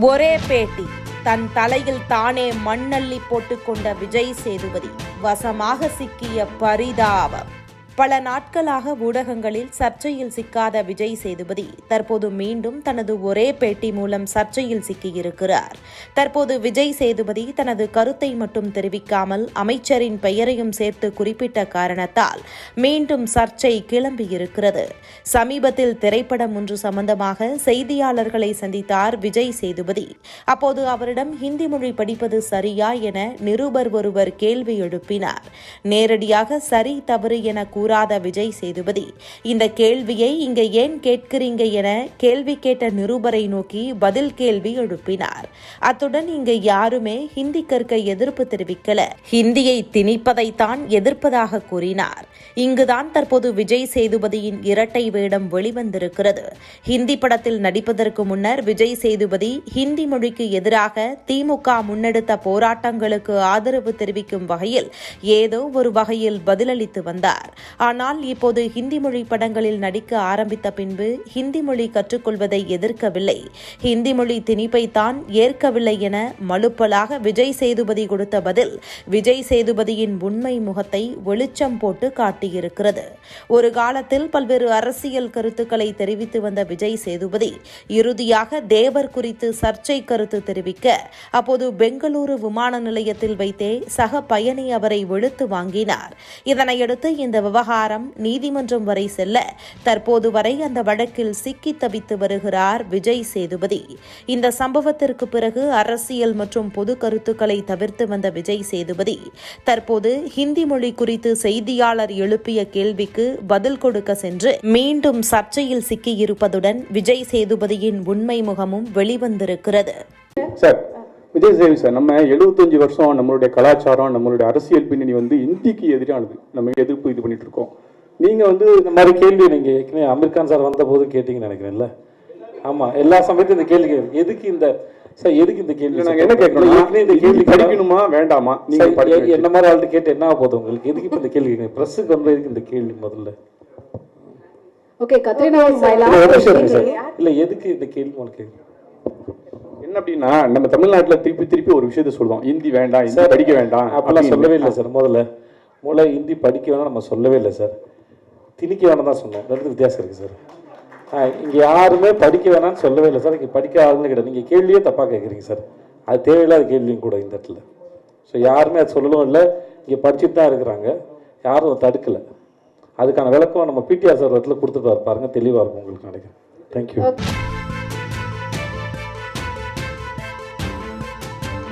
ஒரே பேட்டி. தன் தலையில் தானே மண்ணள்ளி போட்டுக்கொண்ட விஜய் சேதுபதி வசமாக சிக்கிய பரிதாபம். பல நாட்களாக ஊடகங்களில் சர்ச்சையில் சிக்காத விஜய் சேதுபதி தற்போது மீண்டும் தனது ஒரே பேட்டி மூலம் சர்ச்சையில் சிக்கியிருக்கிறார். தற்போது விஜய் சேதுபதி தனது கருத்தை மட்டும் தெரிவிக்காமல் அமைச்சரின் பெயரையும் சேர்த்து குறிப்பிட்ட காரணத்தால் மீண்டும் சர்ச்சை கிளம்பியிருக்கிறது. சமீபத்தில் திரைப்படம் ஒன்று சம்பந்தமாக செய்தியாளர்களை சந்தித்தார் விஜய் சேதுபதி. அப்போது அவரிடம் ஹிந்தி மொழி படிப்பது சரியா என நிருபர் ஒருவர் கேள்வி எழுப்பினார். நேரடியாக சரி தவறு என கூறாத விஜய் சேதுபதி இந்த கேள்வியை இங்க ஏன் கேட்கிறீங்க என கேள்வி கேட்ட நிருபரை நோக்கி பதில் கேள்வி எழுப்பினார். அத்துடன் இங்க யாருமே ஹிந்தி கற்க எதிர்ப்பு தெரிவிக்கல, ஹிந்தியை திணிப்பதைத்தான் எதிர்ப்பதாக கூறினார். இங்குதான் தற்போது விஜய் சேதுபதியின் இரட்டை வேடம் வெளிவந்திருக்கிறது. ஹிந்தி படத்தில் நடிப்பதற்கு முன்னர் விஜய் சேதுபதி ஹிந்தி மொழிக்கு எதிராக திமுக முன்னெடுத்த போராட்டங்களுக்கு ஆதரவு தெரிவிக்கும் வகையில் ஏதோ ஒரு வகையில் பதிலளித்து வந்தார். ஆனால் இப்போது ஹிந்தி மொழி படங்களில் நடிக்க ஆரம்பித்த பின்பு ஹிந்தி மொழி கற்றுக்கொள்வதை எதிர்க்கவில்லை, ஹிந்தி மொழி திணிப்பைத்தான் ஏற்கவில்லை என மலுப்பலாக விஜய் சேதுபதி கொடுத்த பதில் விஜய் சேதுபதியின் உண்மை முகத்தை வெளிச்சம் போட்டு காட்டியிருக்கிறது. ஒரு காலத்தில் பல்வேறு அரசியல் கருத்துக்களை தெரிவித்து வந்த விஜய் சேதுபதி இறுதியாக தேவர் குறித்து சர்ச்சை கருத்து தெரிவிக்க அப்போது பெங்களூரு விமான நிலையத்தில் வைத்தே சக பயணி அவரை வெளுத்து வாங்கினார். இதனையடுத்து இந்த விவகாரம் நீதிமன்றம் வரை செல்ல தற்போது வரை அந்த வழக்கில் சிக்கி தவித்து வருகிறார் விஜய் சேதுபதி. இந்த சம்பவத்திற்கு பிறகு அரசியல் மற்றும் பொது கருத்துக்களை தவிர்த்து வந்த விஜய் சேதுபதி தற்போது ஹிந்தி மொழி குறித்து செய்தியாளர் எழுப்பிய கேள்விக்கு பதில் கொடுக்க சென்று மீண்டும் சர்ச்சையில் சிக்கியிருப்பதுடன் விஜய் சேதுபதியின் உண்மை முகமும் வெளிவந்திருக்கிறது. விஜய் சேவி சார், நம்ம 75 வருஷம் நம்மளுடைய கலாச்சாரம், நம்மளுடைய அரசியல் பின்னணி இந்திக்கு எதிரானது. நம்ம எதிர்ப்பு இது பண்ணிட்டு இருக்கோம். நீங்க இந்த மாதிரி கேள்வி நீங்க ஏற்கனவே அமீர் கான் சார் வந்த போது கேட்டீங்கன்னு நினைக்கிறேன்ல. ஆமா, எல்லா சமயத்தையும் இந்த கேள்வி எதுக்கு இந்த சார் எதுக்கு இந்த கேள்வி நாங்க என்ன கேட்கணும், இந்த கேள்வி படிக்கணுமா வேண்டாமா? நீங்க என்ன மாதிரி ஆள்கிட்ட கேட்டு என்ன போதும் உங்களுக்கு? எதுக்கு இந்த கேள்வி கேட்கணும்? பிரஸுக்கு எதுக்கு இந்த கேள்வி முதல்ல? ஓகே கத்ரீனா இல்ல எதுக்கு இந்த கேள்வி உங்களுக்கு என்ன அப்படின்னா, நம்ம தமிழ்நாட்டுல திருப்பி ஒரு விஷயத்த சொல்லுவோம், ஹிந்தி வேண்டாம், ஹிந்தி படிக்க வேண்டாம் அப்படிலாம் சொல்லவே இல்லை சார். முதல்ல ஹிந்தி படிக்க வேணாம் நம்ம சொல்லவே இல்லை சார், திணிக்க வேணாம் தான் சொன்னோம். ரெண்டு வித்தியாசம் இருக்கு சார். இங்க யாருமே படிக்க வேணாம்னு சொல்லவே இல்லை சார். இங்க படிக்க ஆளுன்னு கிடையாது. நீங்க கேள்வியே தப்பா கேட்குறீங்க சார். அது தேவையில்லாத கேள்வியும் கூட இந்த இடத்துல. ஸோ யாருமே அது சொல்லவும் இல்லை. இங்கே படிச்சுட்டு தான் இருக்கிறாங்க, யாரும் தடுக்கலை. அதுக்கான விளக்கம் நம்ம பிடிஆர் சார் இடத்துல கொடுத்துட்டு பாருங்க, தெளிவாக இருக்கும் உங்களுக்கு. நினைக்கிறேன். தேங்க்யூ.